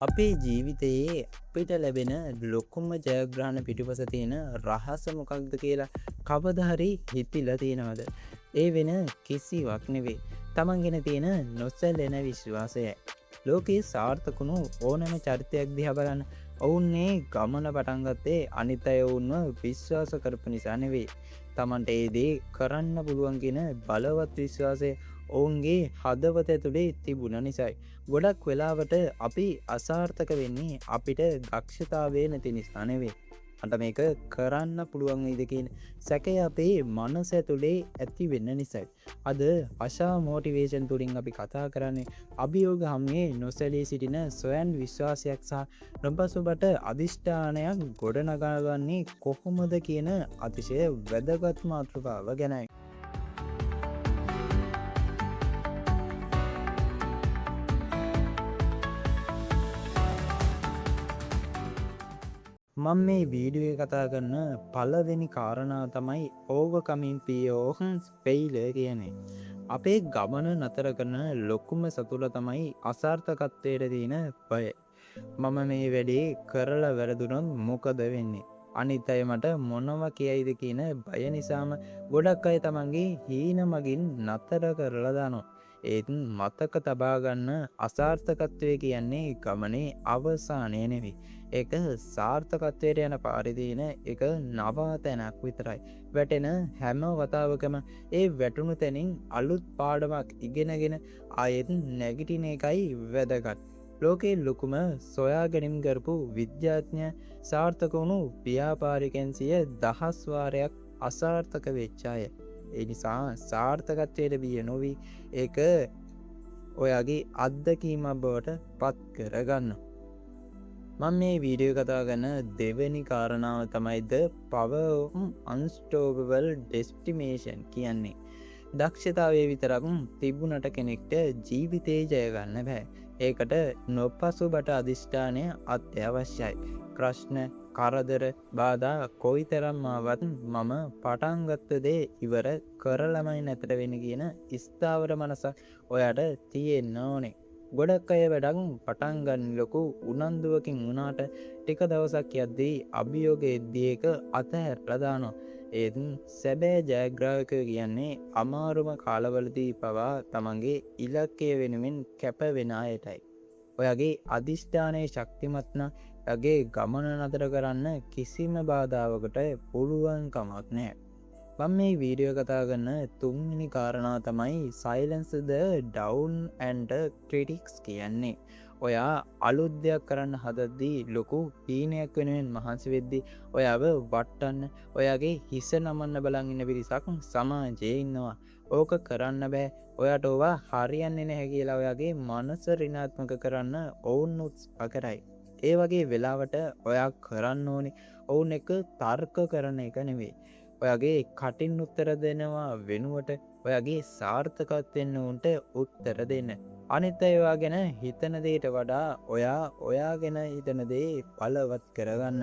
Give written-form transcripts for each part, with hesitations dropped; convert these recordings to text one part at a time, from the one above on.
අපේ ජීවිතයේ අපිට ලැබෙන ලොකුම ජයග්‍රහණ පිටුපස තියෙන රහස මොකක්ද කියලා කවදා හරි හිතිලා තියෙනවද? ඒ වෙන කිසිවක් නෙවෙයි. Taman ගෙන තියෙන නොසැලෙන විශ්වාසයයි. ලෝකේ සාර්ථකුණු ඕනෑම චරිතයක් දිහා බලන්න. ඔවුන්නේ ගමන පටන් ගත්තේ අනිත් අය වුන්ව විශ්වාස කරපු නිසා නෙවෙයි. Tamanට ඒ දේ කරන්න පුළුවන් කියන බලවත් විශ්වාසය ඔවුන්ගේ හදවත ඇතුලේ තිබුණ නිසායි. ගොඩක් වෙලාවට අපි අසාර්ථක වෙන්නේ අපිට දක්ෂතාවය නැති නිසා නෙවෙයි. අට මේක කරන්න පුළුවන් වේද කියන සැකය අපේ මනස ඇතුලේ ඇති වෙන්න නිසායි. අද ආශා මොටිවේෂන් තුලින් අපි කතා කරන්නේ අභියෝග හැමේ නොසැලී සිටින ස්වයං විශ්වාසයක් සහ නොපසුබට අදිෂ්ඨානයක් ගොඩනගාගන්නේ කොහොමද කියන අතිශය වැදගත් මාතෘකාව ගැනයි. මම මේ වීඩියෝ එක කතා කරන පළවෙනි කාරණාව තමයි overcoming fear of failure කියන්නේ. අපේ ගමන නතර කරන ලොකුම සතුට තමයි අසාර්ථකත්වයට තියෙන බය. මම මේ වැඩේ කරලා වැරදුනොත් මොකද වෙන්නේ? අනිත් අය මට මොනවා කියයිද කියන බය නිසාම ගොඩක් අය තමන්ගේ හීන මගින් නතර කරලා දානවා. ඒත් මතක තබා ගන්න අසාර්ථකත්වය කියන්නේ ගමනේ අවසානය නෙවෙයි. ඒක සාර්ථකත්වයට යන පාරේ තියෙන එක නවාතැනක් විතරයි. වැටෙන හැම වතාවකම ඒ වැටුණු තැනින් අලුත් පාඩමක් ඉගෙනගෙන ආයෙත් නැගිටින එකයි වැදගත්. ලෝකේ ලොකුම සොයා ගැනීම් කරපු විද්‍යාඥ සාර්ථක වුණු ව්‍යාපාරිකයන් සිය දහස් වාරයක් අසාර්ථක වෙච්ච අය. ඒ නිසා සාර්ථකත්වයට බිය නොවි ඒක ඔයාගේ අත්දැකීමක් බවට පත් කරගන්න. මම මේ වීඩියෝ කතා කරන දෙවෙනි කාරණාව තමයි the power of unstoppable destination කියන්නේ. දක්ෂතාවය විතරක් තිබුණට කෙනෙක්ට ජීවිතේ ජය ගන්න බෑ. ඒකට නොපසුබට අදිෂ්ඨානය අත්‍යවශ්‍යයි. ප්‍රශ්න, කරදර, බාධා කොයිතරම් ආවත් මම පටන් ගත්ත දේ ඉවර කරලමයි නැතර වෙන්නේ කියන ස්ථාවර මනසක් ඔයාට තියෙන්න ඕනේ. ගොඩක් අය වැඩක් පටන් ගන්න ලොකු උනන්දුවකින් වුණාට ටික දවසක් යද්දී අභියෝග එද්දී ඒක අතහැරලා දානවා. ඒත් සැබෑ ජයග්‍රාහකයෝ කියන්නේ අමාරුම කාලවලදී පවා තමන්ගේ ඉලක්කය වෙනුවෙන් කැප වෙන අයටයි. ඔයාගේ අදිෂ්ඨානයේ ශක්තිමත් නම් ඔයාගේ ගමන නතර කරන්න කිසිම බාධාවකට පුළුවන් කමක් නැහැ. මම මේ වීඩියෝ කතා කරන තුන්වෙනි කාරණාව තමයි silence the down and critics කියන්නේ. ඔයා අලුත් දෙයක් කරන්න හදද්දී ලොකු හීනයක් වෙනුවෙන් මහන්සි වෙද්දී ඔයාව වටන්න ඔයාගේ හිස නමන්න බලන් ඉන්න පිරිසක් සමාජයේ ඉන්නවා. ඕක කරන්න බෑ. ඔයාට ඕවා හරියන්නේ නැහැ කියලා ඔයාගේ මනස ඍණාත්මක කරන්න ඔවුන් උත්සාහ කරයි. ඒ වගේ වෙලාවට ඔයා කරන්න ඕනේ ඔවුන් එක තර්ක කරන එක නෙවෙයි. ඔයාගේ කටින් උත්තර දෙනවා වෙනුවට ඔයාගේ සාර්ථකත්වයෙන් උන්ට උත්තර දෙන්න. අනිත් ඒවා ගැන හිතන දේට වඩා ඔයා ගැන හිතන දේ බලවත් කරගන්න.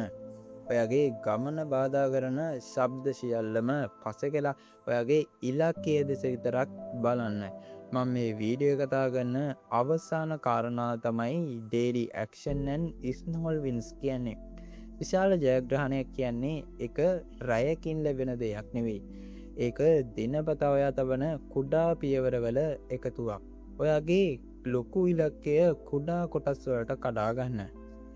ඔයාගේ ගමන බාධා කරන ශබ්ද සියල්ලම පසෙකලා ඔයාගේ ඉලක්කය දෙස විතරක් බලන්න. මම මේ වීඩියෝ කතා කරන අවසාන කාරණාව තමයි daily action and small wins කියන්නේ. විශාල ජයග්‍රහණයක් කියන්නේ එක රැයකින් ලැබෙන දෙයක් නෙවෙයි. ඒක දිනපතා ඔයා තබන කුඩා පියවරවල එකතුවක්. ඔයාගේ ලොකු ඉලක්කය කුඩා කොටස් වලට කඩා ගන්න.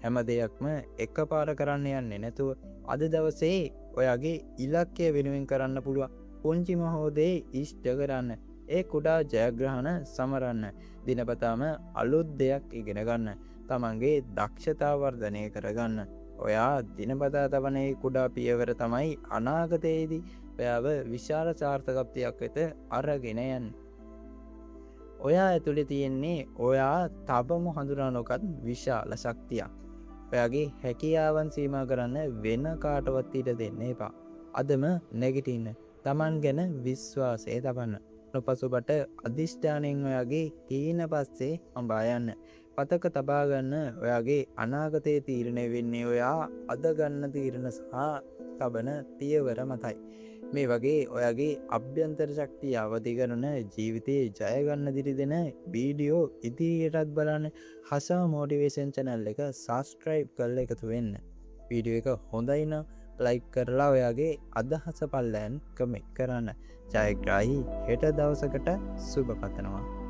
හැම දෙයක්ම එකපාර කරන්න යන්නේ නැතුව අද දවසේ ඔයාගේ ඉලක්කය වෙනුවෙන් කරන්න පුළුවන් පුංචිම හෝ දේ ඉෂ්ට කරන්න. ඒ කුඩා ජයග්‍රහණ සමරන්න. දිනපතාම අලුත් දෙයක් ඉගෙන ගන්න. තමන්ගේ දක්ෂතාව වර්ධනය කරගන්න. ඔයා දිනපතා තබන කුඩා පියවර තමයි අනාගතයේදී ඔයාව විශාල සාර්ථකත්වයක් වෙත අරගෙන යන්නේ. ඔයා ඇතුලේ තියෙන්නේ ඔයා තවම හඳුනා නොගත් විශාල ශක්තියක්. ඔයාගේ හැකියාවන් සීමා කරන්න වෙන කාටවත් ඉඩ දෙන්න එපා. අදම නැගිටින්න. Taman ගැන විශ්වාසය තබන්න. නොපසුබට අදිෂ්ඨානයෙන් ඔයාගේ හීන පස්සේ අඹා යන්න. පතක තබා ගන්න ඔයාගේ අනාගතයේ තීරණය වෙන්නේ ඔයා අද ගන්න තීරණ සහ තබන පියවර මතයි. මේ වගේ ඔයාගේ අභ්‍යන්තර ශක්තිය අවදි කරන ජීවිතයේ ජයගන්න දිරි දෙන වීඩියෝ ඉදිරියටත් බලන්න හසා මෝටිවේෂන් channel එක subscribe කරලා එකතු වෙන්න. වීඩියෝ එක හොඳයි නම් ලයික් කරලා ඔයාගේ අදහස පල්ලයන් කමෙන්ට් කරන්න. ජයග්‍රාහී හෙට දවසකට සුබ පතනවා.